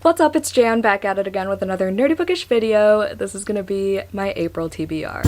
What's up, it's Jan back at it again with another nerdy bookish video. This is gonna be my April TBR.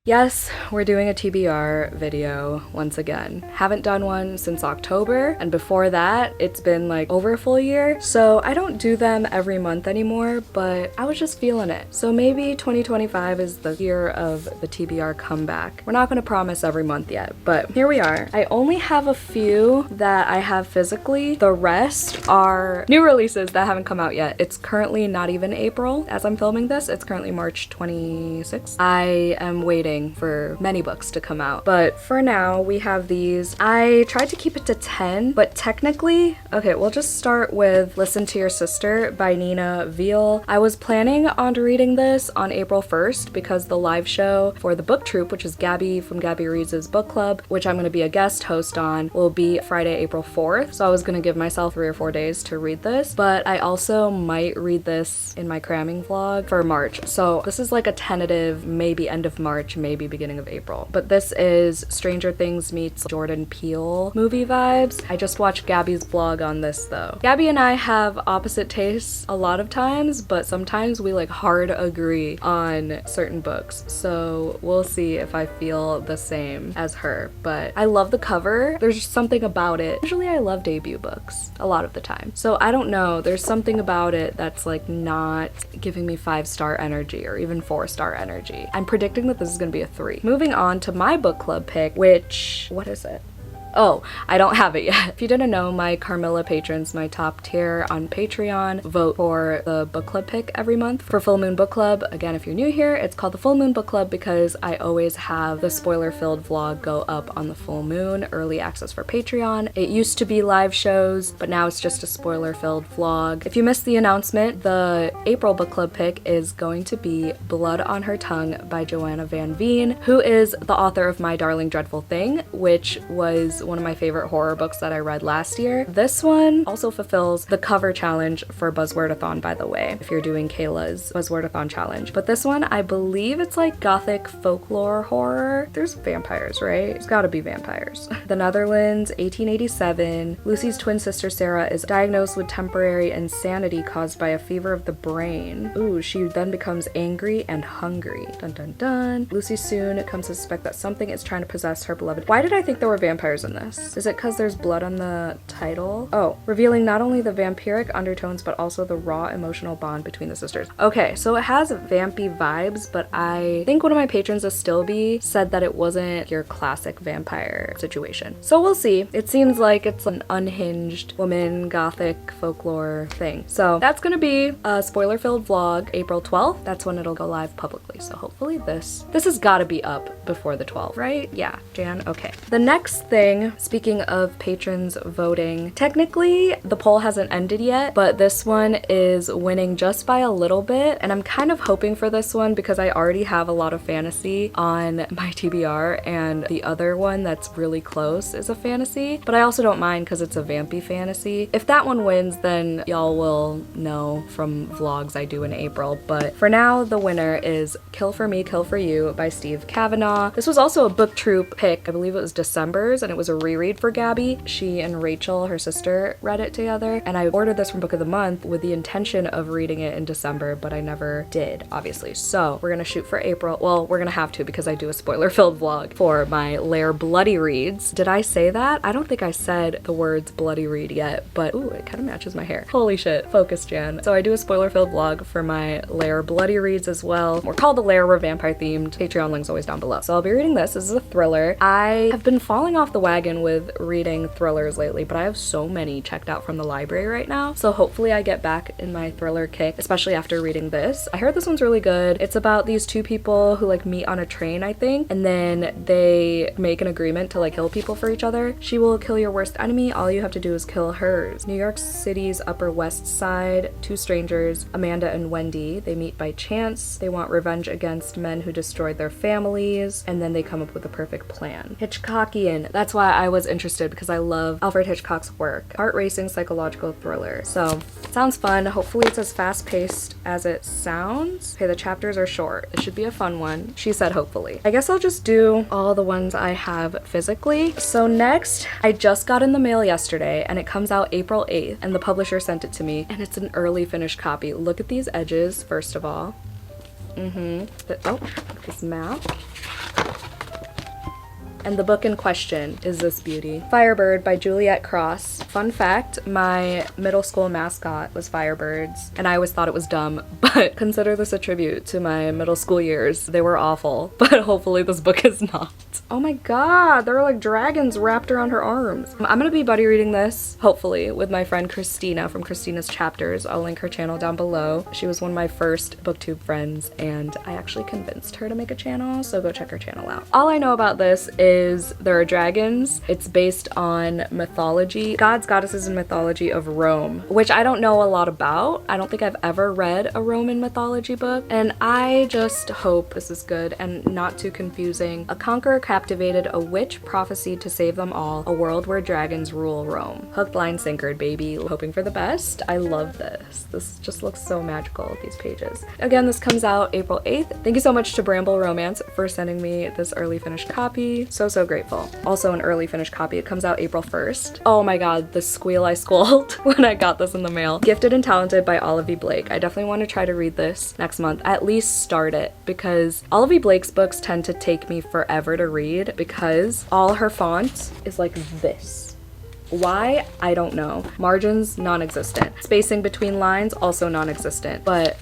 Yes, we're doing a TBR video once again. Haven't done one since October, and before that, it's been like over a full year. So I don't do them every month anymore, but I was just feeling it. So maybe 2025 is the year of the TBR comeback. We're not gonna promise every month yet, but here we are. I only have a few that I have physically. The rest are new releases that haven't come out yet. It's currently not even April as I'm filming this. It's currently March 26th. I am waiting for many books to come out, but for now we have these. I tried to keep it to 10, but technically, okay, we'll just start with Listen to Your Sister by Nina Veal. I was planning on reading this on April 1st because the live show for the book troupe, which is Gabby from Gabby Reads' book club, which I'm going to be a guest host on, will be Friday, April 4th. So I was going to give myself 3 or 4 days to read this, but I also might read this in my cramming vlog for March. So this is like a tentative, maybe end of March, maybe beginning of April. But this is Stranger Things meets Jordan Peele movie vibes. I just watched Gabby's vlog on this though. Gabby and I have opposite tastes a lot of times, but sometimes we like hard agree on certain books. So we'll see if I feel the same as her. But I love the cover. There's just something about it. Usually I love debut books a lot of the time. So I don't know. There's something about it that's like not giving me 5-star energy or even 4-star energy. I'm predicting that this is gonna be a 3. Moving on to my book club pick, which, what is it? Oh, I don't have it yet. If you didn't know, my Carmilla patrons, my top tier on Patreon, vote for the book club pick every month for Full Moon Book Club. Again, if you're new here, it's called the Full Moon Book Club because I always have the spoiler-filled vlog go up on the full moon, early access for Patreon. It used to be live shows, but now it's just a spoiler-filled vlog. If you missed the announcement, the April book club pick is going to be Blood on Her Tongue by Joanna Van Veen, who is the author of My Darling Dreadful Thing, which was one of my favorite horror books that I read last year. This one also fulfills the cover challenge for Buzzwordathon, by the way, if you're doing Kayla's Buzzwordathon challenge. But this one, I believe it's like gothic folklore horror. There's vampires, right? It's gotta be vampires. The Netherlands, 1887. Lucy's twin sister Sarah is diagnosed with temporary insanity caused by a fever of the brain. Ooh, she then becomes angry and hungry. Dun dun dun. Lucy soon comes to suspect that something is trying to possess her beloved. Why did I think there were vampires in this? Is it because there's blood on the title? Oh, revealing not only the vampiric undertones but also the raw emotional bond between the sisters. Okay, so it has vampy vibes, but I think one of my patrons, a Stilby, said that it wasn't your classic vampire situation. So we'll see. It seems like it's an unhinged woman gothic folklore thing. So that's gonna be a spoiler-filled vlog April 12th. That's when it'll go live publicly. So hopefully this has gotta be up before the 12th, right? Yeah, Jan, okay. The next thing, speaking of patrons voting, technically the poll hasn't ended yet, but this one is winning just by a little bit, and I'm kind of hoping for this one because I already have a lot of fantasy on my TBR, and the other one that's really close is a fantasy, but I also don't mind because it's a vampy fantasy. If that one wins, then y'all will know from vlogs I do in April, but for now the winner is Kill for Me, Kill for You by Steve Kavanaugh. This was also a book troupe pick. I believe it was December's, and it was a reread for Gabby. She and Rachel, her sister, read it together, and I ordered this from Book of the Month with the intention of reading it in December, but I never did, obviously. So we're gonna shoot for April. Well, we're gonna have to because I do a spoiler-filled vlog for my Lair Bloody Reads. Did I say that? I don't think I said the words bloody read yet, but ooh, it kind of matches my hair. Holy shit, focus, Jan. So I do a spoiler-filled vlog for my Lair Bloody Reads as well. We're called the Lair, we're vampire themed. Patreon link's always down below. So I'll be reading this. This is a thriller. I have been falling off the wagon with reading thrillers lately, but I have so many checked out from the library right now. So hopefully I get back in my thriller kick, especially after reading this. I heard this one's really good. It's about these two people who like meet on a train, I think, and then they make an agreement to like kill people for each other. She will kill your worst enemy. All you have to do is kill hers. New York City's Upper West Side, two strangers, Amanda and Wendy, they meet by chance. They want revenge against men who destroyed their families, and then they come up with a perfect plan. Hitchcockian. That's why why I was interested, because I love Alfred Hitchcock's work. Heart-racing psychological thriller. So, sounds fun. Hopefully it's as fast-paced as it sounds. Okay, the chapters are short. It should be a fun one. She said hopefully. I guess I'll just do all the ones I have physically. So next, I just got in the mail yesterday, and it comes out April 8th, and the publisher sent it to me, and it's an early finished copy. Look at these edges, first of all. This map. And the book in question is this beauty. Firebird by Juliet Cross. Fun fact, my middle school mascot was Firebirds, and I always thought it was dumb, but consider this a tribute to my middle school years. They were awful, but hopefully this book is not. Oh my god, there are like dragons wrapped around her arms. I'm gonna be buddy reading this, hopefully, with my friend Christina from Christina's Chapters. I'll link her channel down below. She was one of my first booktube friends, and I actually convinced her to make a channel, so go check her channel out. All I know about this is there are dragons. It's based on mythology, gods, goddesses, and mythology of Rome, which I don't know a lot about. I don't think I've ever read a Roman mythology book, and I just hope this is good and not too confusing. A conqueror captivated a witch prophecy to save them all, a world where dragons rule Rome. Hook, line, sinkered, baby. Hoping for the best. I love this. This just looks so magical, these pages. Again, this comes out April 8th. Thank you so much to Bramble Romance for sending me this early finished copy. So grateful. Also an early finished copy. It comes out April 1st. Oh my god, the squeal I squalled when I got this in the mail. Gifted and Talented by Olive Blake. I definitely want to try to read this next month. At least start it, because Olive Blake's books tend to take me forever to read because all her font is like this. Why? I don't know. Margins, non-existent. Spacing between lines, also non-existent. But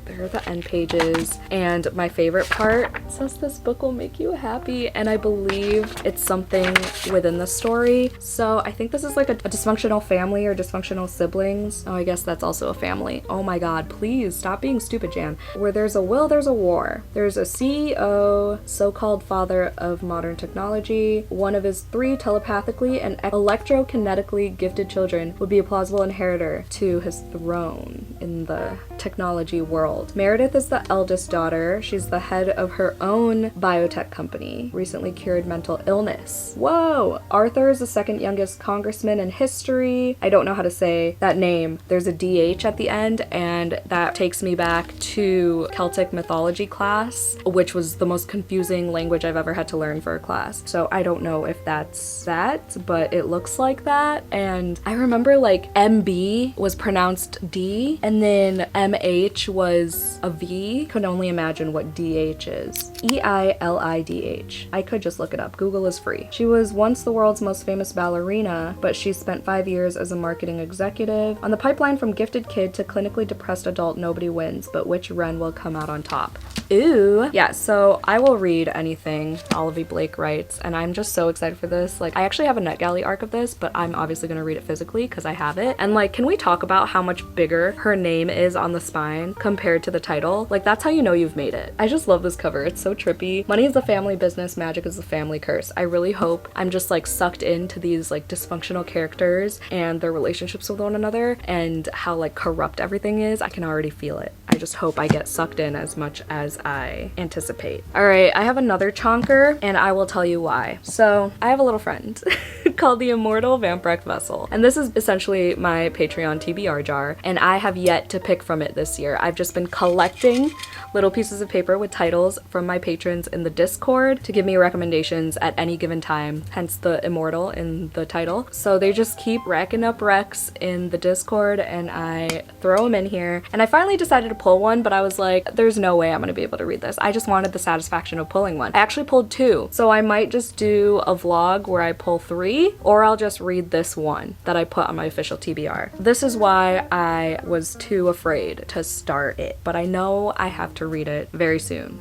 there are the end pages, and my favorite part says this book will make you happy, and I believe it's something within the story. So I think this is like a dysfunctional family or dysfunctional siblings. Oh, I guess that's also a family. Oh my god, please stop being stupid, Jan. Where there's a will, there's a war. There's a CEO, so-called father of modern technology. One of his 3 telepathically and electrokinetically gifted children would be a plausible inheritor to his throne in the technology world. Meredith is the eldest daughter. She's the head of her own biotech company, recently cured mental illness. Whoa! Arthur is the second youngest congressman in history. I don't know how to say that name. There's a DH at the end, and that takes me back to Celtic mythology class, which was the most confusing language I've ever had to learn for a class. So I don't know if that's that, but it looks like that. And I remember like MB was pronounced D, and then MH was a V. Could only imagine what DH is. EILIDH. I could just look it up. Google is free. She was once the world's most famous ballerina, but she spent 5 years as a marketing executive. On the pipeline from gifted kid to clinically depressed adult, nobody wins, but which Wren will come out on top? Ooh. Yeah, so I will read anything Olive Blake writes, and I'm just so excited for this. Like, I actually have a NetGalley arc of this, but I'm obviously gonna read it physically because I have it. And like, can we talk about how much bigger her name is on the spine compared to the title? Like, that's how you know you've made it. I just love this cover. It's so trippy. Money is the family business, magic is the family curse. I really hope I'm just like sucked into these like dysfunctional characters and their relationships with one another and how like corrupt everything is. I can already feel it. I just hope I get sucked in as much as I anticipate. All right, I have another chonker, and I will tell you why. So I have a little friend called the Immortal Vampirek Vessel, and this is essentially my Patreon TBR jar, and I have yet to pick from it this year. I've just been collecting little pieces of paper with titles from my patrons in the Discord to give me recommendations at any given time, hence the immortal in the title. So they just keep racking up recs in the Discord, and I throw them in here, and I finally decided to pull one, but I was like, there's no way I'm gonna be able to read this. I just wanted the satisfaction of pulling one. I actually pulled 2, so I might just do a vlog where I pull 3, or I'll just read this one that I put on my official TBR. This is why I was too afraid to start it, but I know I have to read it very soon.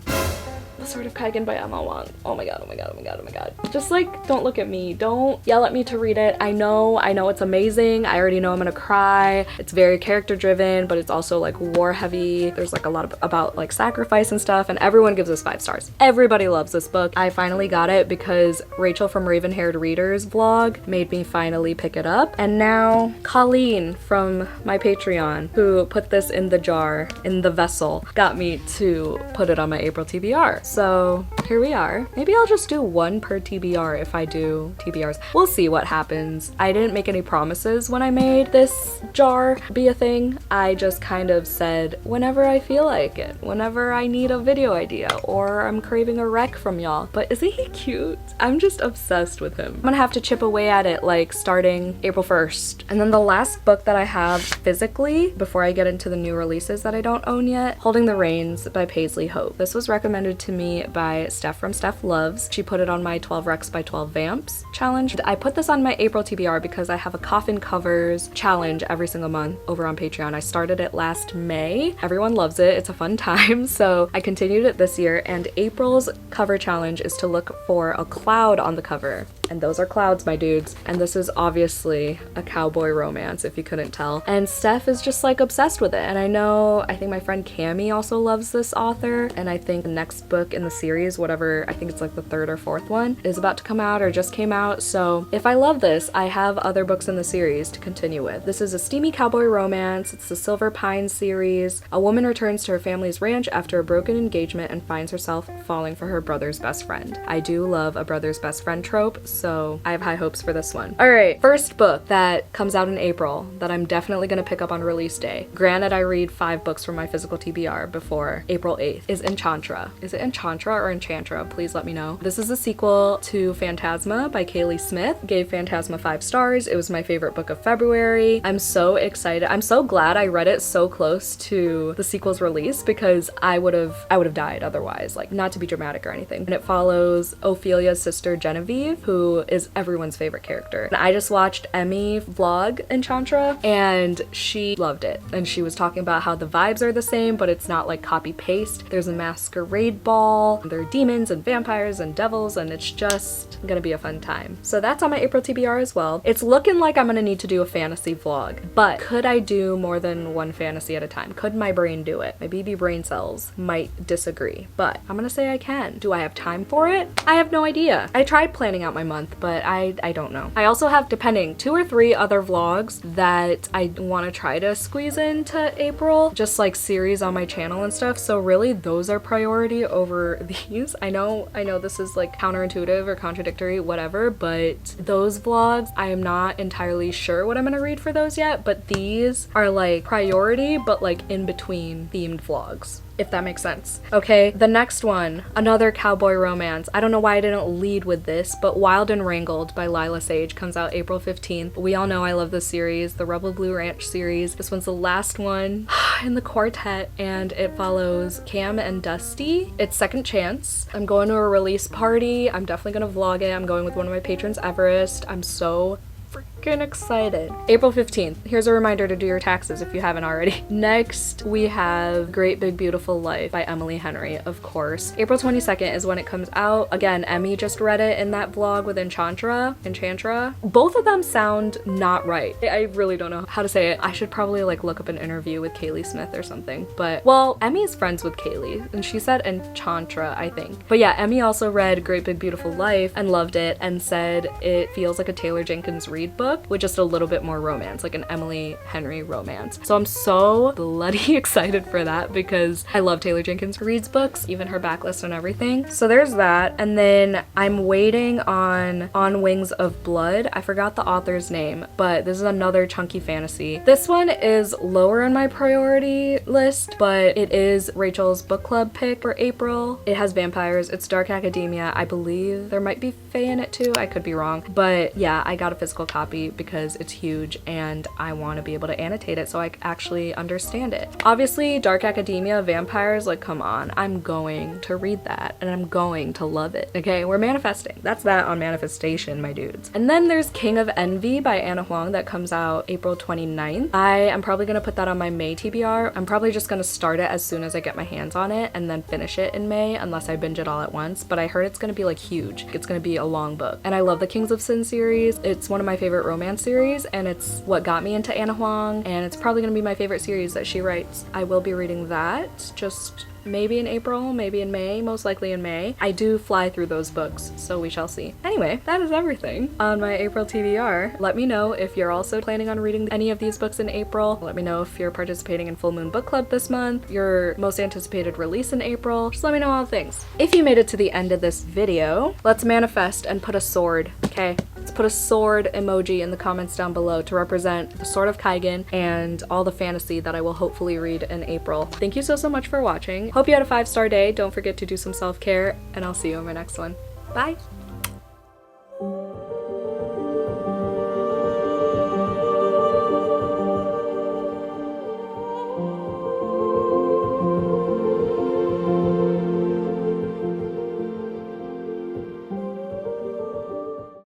The Sword of Kaigen by Emma Wang. Oh my god, oh my god, oh my god, oh my god. Just like, don't look at me. Don't yell at me to read it. I know it's amazing. I already know I'm gonna cry. It's very character driven, but it's also like war heavy. There's like a lot about like sacrifice and stuff, and everyone gives us 5 stars. Everybody loves this book. I finally got it because Rachel from Raven Haired Readers vlog made me finally pick it up. And now Colleen from my Patreon, who put this in the jar, in the vessel, got me to put it on my April TBR. So So here we are. Maybe I'll just do one per TBR if I do TBRs. We'll see what happens. I didn't make any promises when I made this jar be a thing. I just kind of said whenever I feel like it, whenever I need a video idea or I'm craving a rec from y'all. But isn't he cute? I'm just obsessed with him. I'm gonna have to chip away at it like starting April 1st. And then the last book that I have physically before I get into the new releases that I don't own yet, Holding the Reins by Paisley Hope. This was recommended to me by Steph from Steph Loves. She put it on my 12 Recs by 12 Vamps challenge. I put this on my April TBR because I have a coffin covers challenge every single month over on Patreon. I started it last May. Everyone loves it. It's a fun time. So I continued it this year, and April's cover challenge is to look for a cloud on the cover. And those are clouds, my dudes. And this is obviously a cowboy romance, if you couldn't tell. And Steph is just like obsessed with it. And I think my friend Cami also loves this author. And I think the next book in the series, whatever, I think it's like the third or fourth one, is about to come out or just came out. So if I love this, I have other books in the series to continue with. This is a steamy cowboy romance. It's the Silver Pine series. A woman returns to her family's ranch after a broken engagement and finds herself falling for her brother's best friend. I do love a brother's best friend trope, so I have high hopes for this one. All right, first book that comes out in April that I'm definitely gonna pick up on release day. Granted, I read 5 books from my physical TBR before April 8th, is Enchantra. Is it Enchantra or Enchantra? Please let me know. This is a sequel to Phantasma by Kaylee Smith. Gave Phantasma 5 stars. It was my favorite book of February. I'm so excited. I'm so glad I read it so close to the sequel's release because I would have died otherwise, like not to be dramatic or anything. And it follows Ophelia's sister Genevieve, who is everyone's favorite character. And I just watched Emmy vlog Enchantra and she loved it. And she was talking about how the vibes are the same, but it's not like copy paste. There's a masquerade ball, there are demons and vampires and devils, and it's just gonna be a fun time. So that's on my April TBR as well. It's looking like I'm gonna need to do a fantasy vlog, but could I do more than one fantasy at a time? Could my brain do it? My BB brain cells might disagree, but I'm gonna say I can. Do I have time for it? I have no idea. I tried planning out my month, but I don't know. I also have, depending, 2 or 3 other vlogs that I want to try to squeeze into April, just like series on my channel and stuff. So really those are priority over these. I know this is like counterintuitive or contradictory, whatever, but those vlogs, I am not entirely sure what I'm gonna read for those yet, but these are like priority, but like in between themed vlogs, if that makes sense. Okay, the next one, another cowboy romance. I don't know why I didn't lead with this, but Wild and Wrangled by Lila Sage comes out April 15th. We all know I love this series, the Rebel Blue Ranch series. This one's the last one in the quartet, and it follows Cam and Dusty. It's second chance. I'm going to a release party. I'm definitely gonna vlog it. I'm going with one of my patrons, Everest. I'm so freaking excited. April 15th. Here's a reminder to do your taxes if you haven't already. Next, we have Great Big Beautiful Life by Emily Henry, of course. April 22nd is when it comes out. Again, Emmy just read it in that vlog with Enchantra. Both of them sound not right. I really don't know how to say it. I should probably like look up an interview with Kaylee Smith or something. But, well, Emmy is friends with Kaylee, and she said Enchantra, I think. But yeah, Emmy also read Great Big Beautiful Life and loved it and said it feels like a Taylor Jenkins Reid book with just a little bit more romance, like an Emily Henry romance. So I'm so bloody excited for that because I love Taylor Jenkins Reid's books, even her backlist and everything. So there's that. And then I'm waiting on Wings of Blood. I forgot the author's name, but this is another chunky fantasy. This one is lower on my priority list, but it is Rachel's book club pick for April. It has vampires. It's dark academia. I believe there might be fae in it too. I could be wrong. But yeah, I got a physical copy because it's huge and I want to be able to annotate it so I actually understand it. Obviously, dark academia, vampires, like come on, I'm going to read that and I'm going to love it. Okay, we're manifesting. That's that on manifestation, my dudes. And then there's King of Envy by Anna Huang that comes out April 29th. I am probably gonna put that on my May TBR. I'm probably just gonna start it as soon as I get my hands on it and then finish it in May unless I binge it all at once. But I heard it's gonna be like huge. It's gonna be a long book. And I love the Kings of Sin series. It's one of my favorite romance series, and it's what got me into Anna Huang, and it's probably gonna be my favorite series that she writes. I will be reading that, just maybe in April, maybe in May, most likely in May. I do fly through those books, so we shall see. Anyway, that is everything on my April TBR. Let me know if you're also planning on reading any of these books in April. Let me know if you're participating in Full Moon Book Club this month, your most anticipated release in April. Just let me know all the things. If you made it to the end of this video, let's manifest and put a sword, okay? Let's put a sword emoji in the comments down below to represent the Sword of Kaigen and all the fantasy that I will hopefully read in April. Thank you so much for watching. Hope you had a 5-star day. Don't forget to do some self-care, and I'll see you in my next one. Bye!